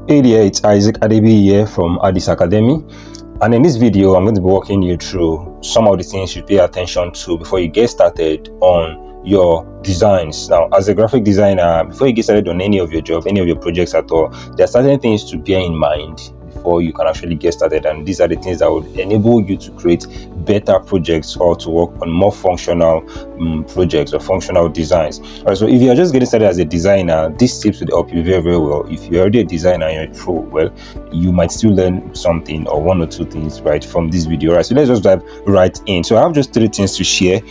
Hey there, it's Isaac Adebi here from Addis Academy, and in this video I'm going to be walking you through some of the things you pay attention to before you get started on your designs. Now, as a graphic designer, before you get started on any of your job, any of your projects at all, there are certain things to bear in mind before you can actually get started, and these are the things that would enable you to create better projects or to work on more functional projects or functional designs. All right, so if you are just getting started as a designer, these tips will help you very, very well. If you're already a designer and you're a pro, well, you might still learn something or one or two things right from this video. All right, so let's just dive right in. So I have just 3 things to share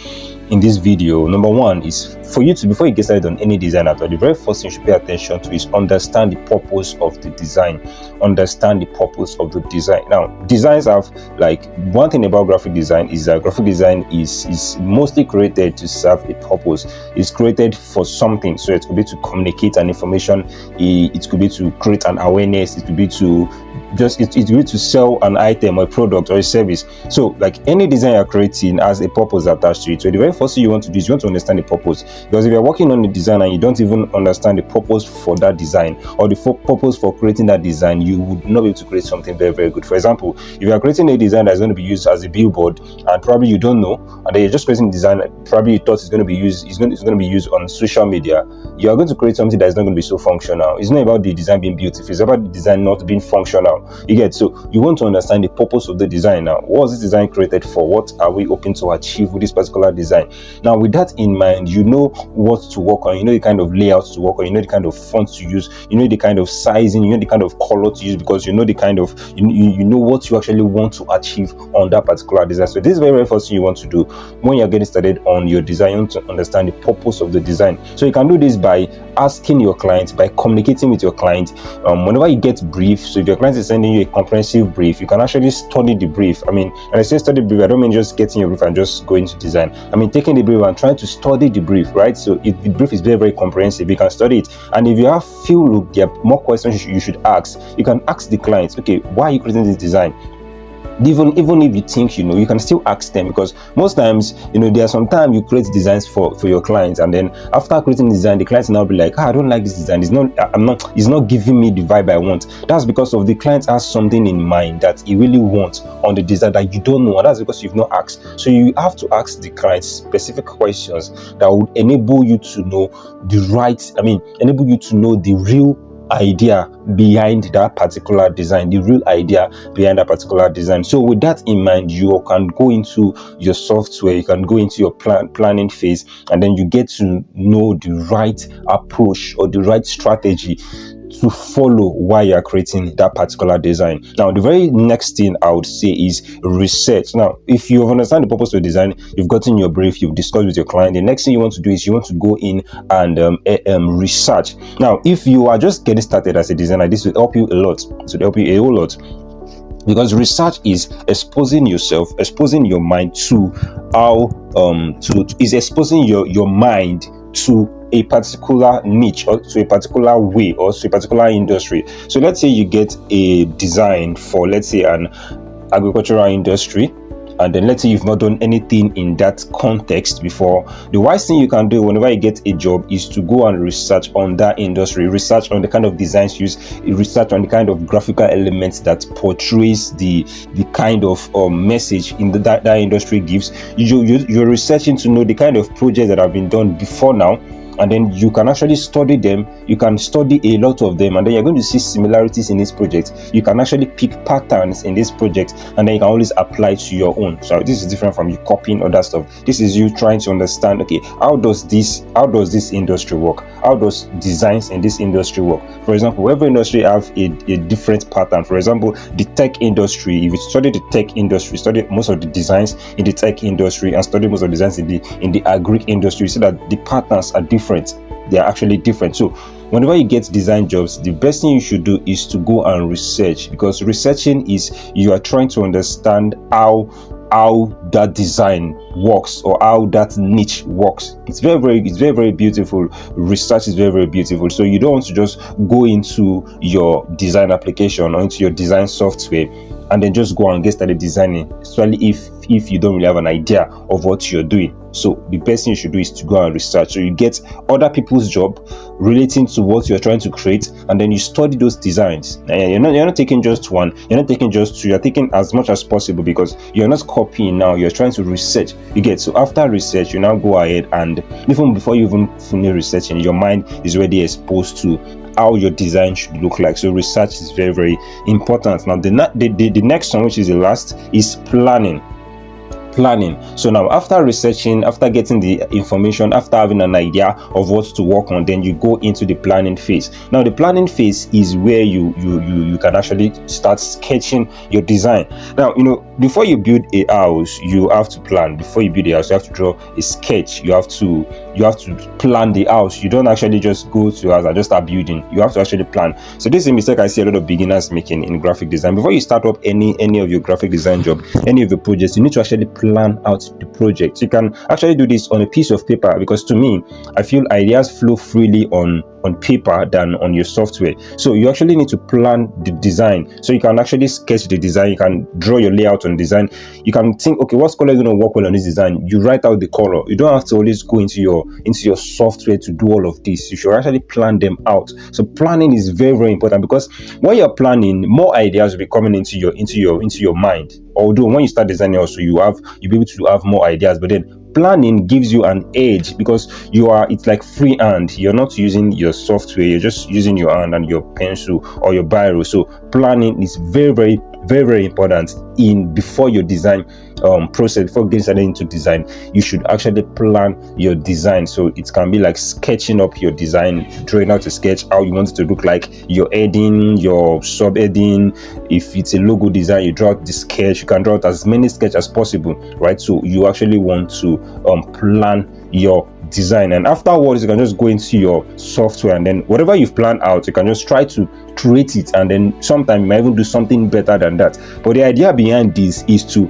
in this video. Number one is for you to, before you get started on any design at all, the very first thing you should pay attention to is understand the purpose of the design. Understand the purpose of the design. Now, designs have, like, one thing about graphic design is that graphic design is mostly created to serve a purpose. It's created for something. So it could be to communicate an information, it could be to create an awareness, it could be to just it could be to sell an item or a product or a service. So like any design you're creating has a purpose attached to it. So the very first thing you want to do is you want to understand the purpose, because if you're working on the design and you don't even understand the purpose for that design or the purpose for creating that design, you would not be able to create something very, very good. For example, if you are creating a design that's going to be used as a billboard and probably you don't know, and then you're just creating a design probably you thought it's going to be used, it's going to be used on social media, you are going to create something that's not going to be so functional. It's not about the design being beautiful, it's about the design not being functional. You get? So you want to understand the purpose of the design. Now, what was this design created for? What are we hoping to achieve with this particular design? Now, with that in mind, you know what to work on, you know the kind of layouts to work on, you know the kind of fonts to use, you know the kind of sizing, you know the kind of color to use, because you know the kind of you know what you actually want to achieve on that particular design. So this is very, very first thing you want to do when you're getting started on your design. You want to understand the purpose of the design. So you can do this by asking your client, by communicating with your client. Whenever you get brief, so if your client is sending you a comprehensive brief, you can actually study the brief. I mean, when I say study brief, I don't mean just getting your brief and just going to design. I mean taking the brief and trying to study the brief, right? So if the brief is very, very comprehensive, you can study it. And if you have feel there are more questions you should ask, you can ask the client, okay, why are you creating this design? Even if you think you know, you can still ask them, because most times, you know, there are sometimes you create designs for your clients, and then after creating the design, the clients now be like, I don't like this design, it's not giving me the vibe I want. That's because of the client has something in mind that he really wants on the design that you don't know, and that's because you've not asked. So you have to ask the client specific questions that would enable you to know enable you to know the real idea behind that particular design, the real idea behind that particular design. So with that in mind, you can go into your software, you can go into your planning phase, and then you get to know the right approach or the right strategy to follow while you're creating that particular design. Now, the very next thing I would say is research. Now, if you understand the purpose of the design, you've gotten your brief, you've discussed with your client, the next thing you want to do is you want to go in and research. Now, if you are just getting started as a designer, this will help you a lot. It will help you a whole lot, because research is exposing yourself, exposing your mind to exposing your mind to a particular niche or to a particular way or to a particular industry. So let's say you get a design for, let's say, an agricultural industry, and then let's say you've not done anything in that context before. The wise thing you can do whenever you get a job is to go and research on that industry, research on the kind of designs used, research on the kind of graphical elements that portrays the kind of message in that industry gives. You're researching to know the kind of projects that have been done before now, and then you can actually study them. You can study a lot of them, and then you're going to see similarities in this project. You can actually pick patterns in this project, and then you can always apply to your own. So this is different from you copying other stuff. This is you trying to understand, okay, how does this industry work? How does designs in this industry work? For example, every industry have a different pattern. For example, the tech industry, if you study the tech industry, study most of the designs in the tech industry and study most of the designs in the agri industry, you see that the patterns are different. They are actually different. So whenever you get design jobs, the best thing you should do is to go and research, because researching is you are trying to understand how that design works or how that niche works. It's very very beautiful. Research is very very beautiful. So you don't want to just go into your design application or into your design software and then just go and get started designing, especially if you don't really have an idea of what you're doing. So the best thing you should do is to go and research. So you get other people's job relating to what you're trying to create, and then you study those designs. And you're not taking just one, you're not taking just two, you're taking as much as possible, because you're not copying now, you're trying to research. You get, so after research, you now go ahead, and even before you even finish researching, your mind is already exposed to how your design should look like. So research is very very important. Now the next one, which is the last, is planning. So now, after researching, after getting the information, after having an idea of what to work on, then you go into the planning phase. Now the planning phase is where you can actually start sketching your design. Now, before you build a house, you have to plan. Before you build a house, you have to draw a sketch. You have to plan the house. You don't actually just go to a house and just start building. You have to actually plan. So this is a mistake I see a lot of beginners making in graphic design. Before you start up any of your graphic design job, any of your projects, you need to actually plan out the project. You can actually do this on a piece of paper, because to me, I feel ideas flow freely on paper than on your software. So you actually need to plan the design. So you can actually sketch the design, you can draw your layout on design, you can think, okay, what color is going to work well on this design. You write out the color. You don't have to always go into your software to do all of this. You should actually plan them out. So planning is very very important, because when you're planning, more ideas will be coming into your mind. Although when you start designing also, you'll be able to have more ideas, but then planning gives you an edge, because it's like freehand. You're not using your software, you're just using your hand and your pencil or your biro. So planning is very very very very important before your design process. Before getting started into design, you should actually plan your design. So it can be like sketching up your design, drawing out a sketch how you want it to look like, your heading, your sub-heading. If it's a logo design, you draw out the sketch. You can draw out as many sketches as possible, right? So you actually want to plan your design, and afterwards you can just go into your software, and then whatever you've planned out, you can just try to create it, and then sometimes you might even do something better than that. But the idea behind this is to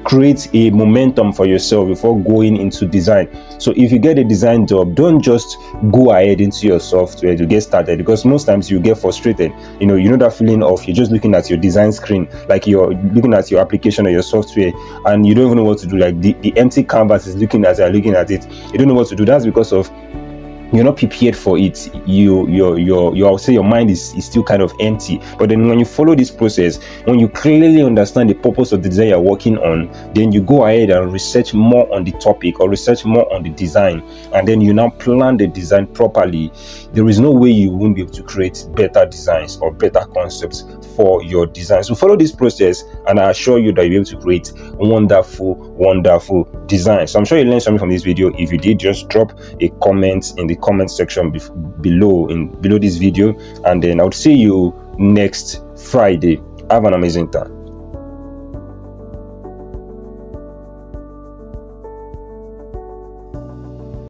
create a momentum for yourself before going into design. So if you get a design job, don't just go ahead into your software to get started, because most times you get frustrated. You know that feeling of you're just looking at your design screen, like you're looking at your application or your software, and you don't even know what to do. Like the empty canvas is looking at it. You don't know what to do. That's because of you're not prepared for it. I'll say your mind is still kind of empty. But then when you follow this process, when you clearly understand the purpose of the design you're working on, then you go ahead and research more on the topic or research more on the design, and then you now plan the design properly. There is no way you won't be able to create better designs or better concepts for your design. So follow this process, and I assure you that you'll be able to create wonderful designs. So I'm sure you learned something from this video. If you did, just drop a comment in the comment section below this video, and then I'll see you next Friday. Have an amazing time.